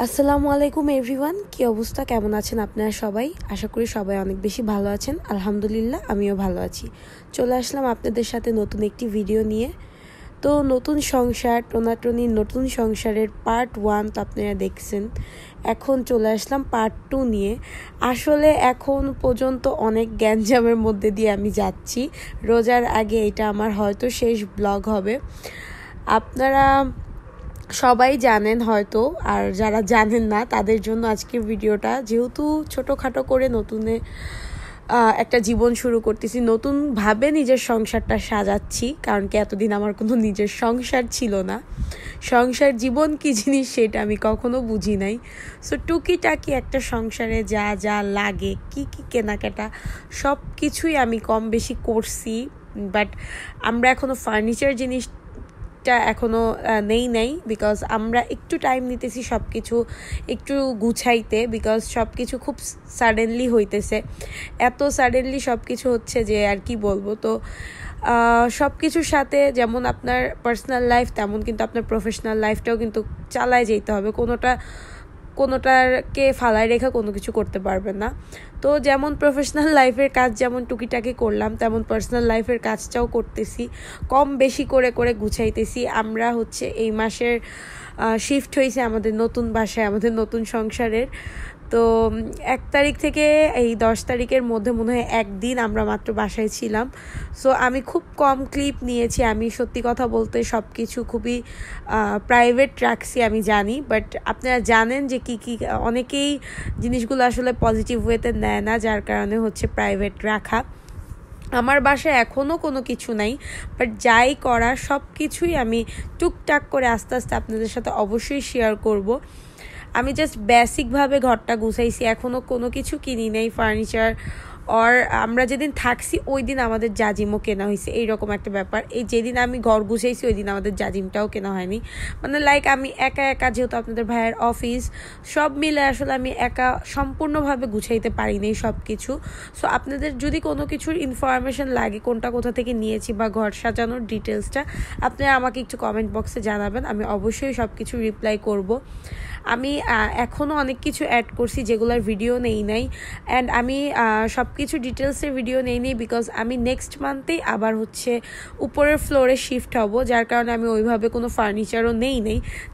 আসসালামু আলাইকুম এভরিওয়ান, কি অবস্থা, কেমন আছেন আপনারা সবাই? আশা করি সবাই অনেক বেশি ভালো আছেন। আলহামদুলিল্লাহ আমিও ভালো আছি। চলে আসলাম আপনাদের সাথে নতুন একটি ভিডিও নিয়ে। তো নতুন সংসার টোনাটনি, নতুন সংসারের পার্ট 1 তো আপনারা দেখছেন। এখন চলে আসলাম পার্ট 2 নিয়ে। আসলে এখন পর্যন্ত অনেক গ্যাঞ্জামের মধ্যে দিয়ে আমি যাচ্ছি। রোজার আগে এটা আমার হয়তো শেষ ব্লগ হবে। আপনারা সবাই জানেন হয়তো, আর যারা জানেন না তাদের জন্য আজকের ভিডিওটা, যেহেতু ছোটোখাটো করে নতুনে একটা জীবন শুরু করতেছি, নতুনভাবে নিজের সংসারটা সাজাচ্ছি। কারণ কি এতদিন আমার কোনো নিজের সংসার ছিল না। সংসার জীবন কি জিনিস সেটা আমি কখনো বুঝি নাই। সো টুকিটাকি একটা সংসারে যা যা লাগে, কি কি কেনাকাটা সব কিছুই আমি কম বেশি করছি। বাট আমরা এখনও ফার্নিচার জিনিসটা এখনও নেই বিকজ আমরা একটু টাইম নিতেছি সব কিছু একটু গুছাইতে, বিকজ সব কিছু খুব সাডেনলি হইতেছে। এত সাডেনলি সব কিছু হচ্ছে যে আর কি বলবো। তো সব কিছুর সাথে যেমন আপনার পার্সোনাল লাইফ, তেমন কিন্তু আপনার প্রফেশনাল লাইফটাও কিন্তু চালায় যেতে হবে। কোনোটাকে ফালায় রেখে কোনো কিছু করতে পারবেন না। তো যেমন প্রফেশনাল লাইফের কাজ যেমন টুকিটাকি করলাম, তেমন পার্সোনাল লাইফের কাজটাও করতেছি, কম বেশি করে গুছাইতেছি। আমরা এই মাসের শিফট হয়েছে আমাদের নতুন বাসায়, আমাদের নতুন সংসারের। তো 1 তারিখ থেকে এই 10 তারিখের মধ্যে মনে হয় একদিন আমরা মাত্র বাসায় ছিলাম। সো আমি খুব কম ক্লিপ নিয়েছি। আমি সত্যি কথা বলতে সব কিছু খুবই প্রাইভেট রাখছি, আমি জানি। বাট আপনারা জানেন যে কি অনেকেই জিনিসগুলো আসলে পজিটিভ ওয়েতে নেয় না, যার কারণে প্রাইভেট রাখা। আমার বাসায় এখনও কোনো কিছু নাই, বাট যাই করার সব কিছুই আমি টুকটাক করে আস্তে আস্তে আপনাদের সাথে অবশ্যই শেয়ার করব। আমি জাস্ট বেসিকভাবে ঘরটা গুছাইছি, এখনও কোনো কিছু কিনি নেই ফার্নিচার। আর আমরা যেদিন থাকছি ওই দিন আমাদের জাজিমও কেনা হয়েছে, এইরকম একটা ব্যাপার। যেদিন আমি ঘর গুছাইছি ওই দিন আমাদের জাজিমটাও কেনা হয়নি। মানে আমি একা যেহেতু আপনাদের ভাইয়ের অফিস, সব মিলে আসলে আমি একা সম্পূর্ণভাবে গুছাইতে পারিনি সব কিছু। সো আপনাদের যদি কোনো কিছুর ইনফরমেশন লাগে, কোনটা কোথা থেকে নিয়েছি বা ঘর সাজানোর ডিটেলসটা, আপনারা আমাকে একটু কমেন্ট বক্সে জানাবেন, আমি অবশ্যই সব কিছু রিপ্লাই করব। আমি এখনও অনেক কিছু অ্যাড করছি যেগুলোর ভিডিও নেই নাই, অ্যান্ড আমি সব কিছু ডিটেলসের ভিডিও নেই বিকজ আমি নেক্সট মান্থেই আবার উপরের ফ্লোরে শিফট হব, যার কারণে আমি ওইভাবে কোনো ফার্নিচারও নেই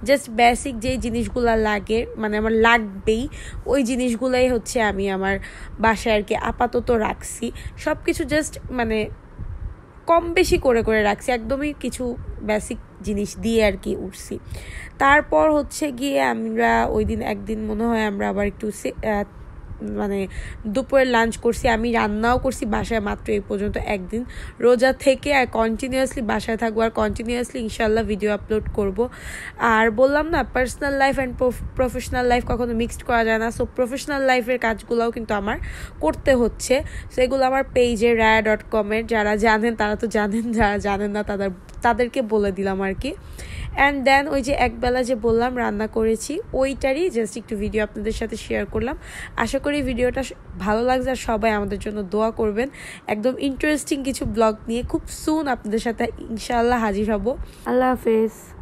জাস্ট বেসিক যেই জিনিসগুলো লাগে, মানে আমার লাগবেই ওই জিনিসগুলোই আমি আমার বাসায় আর কি আপাতত রাখছি। সব কিছু জাস্ট মানে কম বেশি করে রাখছি, একদমই কিছু বেসিক জিনিস দিয়ে আর কি উঠছি। তারপর গিয়ে আমরা ওই দিন একদিন মনে হয় আমরা আবার একটু মানে দুপুরের লাঞ্চ করছি। আমি রান্নাও করছি বাসায় মাত্র এই পর্যন্ত একদিন রোজা থেকে, আর কন্টিনিউয়াসলি বাসায় থাকবো, আর কন্টিনিউয়াসলি ইনশাল্লাহ ভিডিও আপলোড করব। আর বললাম না, personal life and professional life কখনো মিক্সড করা যায় না। সো প্রফেশনাল লাইফের কাজগুলোও কিন্তু আমার করতে হচ্ছে। সেগুলো আমার পেজে raya.com যারা জানেন তারা তো জানেন, যারা জানেন না তাদেরকে বলে দিলাম আর কি। অ্যান্ড দেন ওই যে একবেলা যে বললাম রান্না করেছি, ওইটারই জাস্ট একটু ভিডিও আপনাদের সাথে শেয়ার করলাম। আশা করি ভিডিওটা ভালো লাগছে, আর সবাই আমাদের জন্য দোয়া করবেন। একদম ইন্টারেস্টিং কিছু ব্লগ নিয়ে খুব সুন আপনাদের সাথে ইনশাআল্লাহ হাজির হব। আল্লাহ হাফেজ।